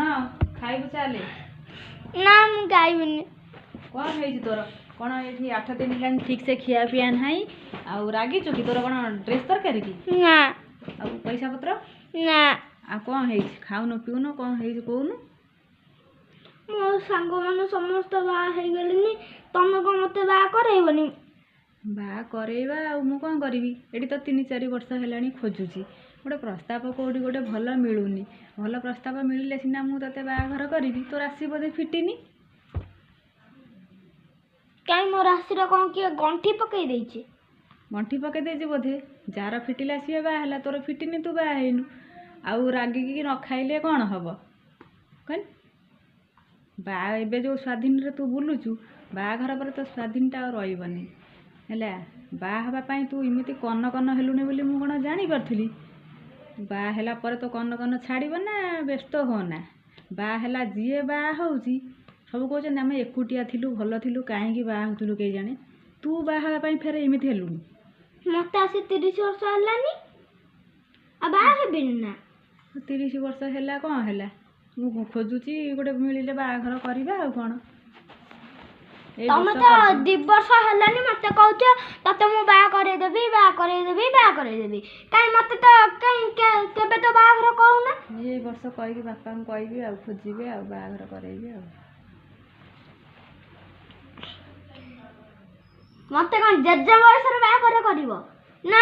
ना खाइबु चाले ना मु गाइबिनी कौन है तोर कौन ये 8 दिन हेलान ठीक से खिया पिया नहीं आउ रागी चुकी तोर कौन ड्रेस तरकारी की ना आ पैसा पत्र ना आ कौन है खाउन पिउन कौन है कहून मो सांग माने समस्त बा हे गेलिनी तमे को मते बा करैबनी बा करैबा आ मु कौन करबी एडी तो 3-4 वर्ष हेलानी खोजुची गोटे प्रस्ताव कोडी गोटे भल मिलूनी भल प्रस्ताव मिलले सिना मु तते बाघर करबी तो राशि बोधे फिटिनी काई मो राशि रा कोन के गंठी पकई देछि गंठी पकई देछि बोधे जार फिटिला सी बा हला तोर फिटिनी तू बा हेनु आउ रागी की न खाइले कोन हबो कन बा एबे जो स्वाधीन रे तू बुलुचु बाघर पर तो स्वाधीनता रहिबनी हला बा हबा पई तू इमिति कनकन हेलुनी बोली मु कोन जानि परथिली बा हेला पर तो कनकन छाड़ब ना व्यस्त होना बा हेला जीए बा होउची सब कहते आम एकुटिया थिलु भल थिलु कहीं बा होलु कई जाने तू बा हवा फेर एमती हेलुनी मत आसी 30 वर्ष हलानी आ बा हेबिन ना 30 वर्ष हेला कौन हेला मु खोजुची गोटे मिलिले बाघर करबा आ कोन तमे तो 2 वर्ष हलानी मते कहछ तते मु बा करे देबी काई मते तो केबे तो बाघर कहू ना ये वर्ष कहि बापा को कहबी आ खोजिबे आ बाघर करैबे आ मते कोन जज्जा बयस रे बाघर करिवो ना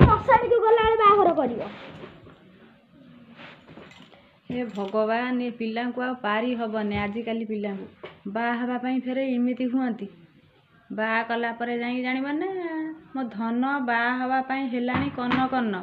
मसारी को गला बाघर करिवो हे भगवान ये पिला को आ पारी हबने आजिकाली पिला बा हवा पई फेरे इमिति हुअंती बा कला परे जाई जानिबा ना मो धन बा हवा पई हेलानी कनकन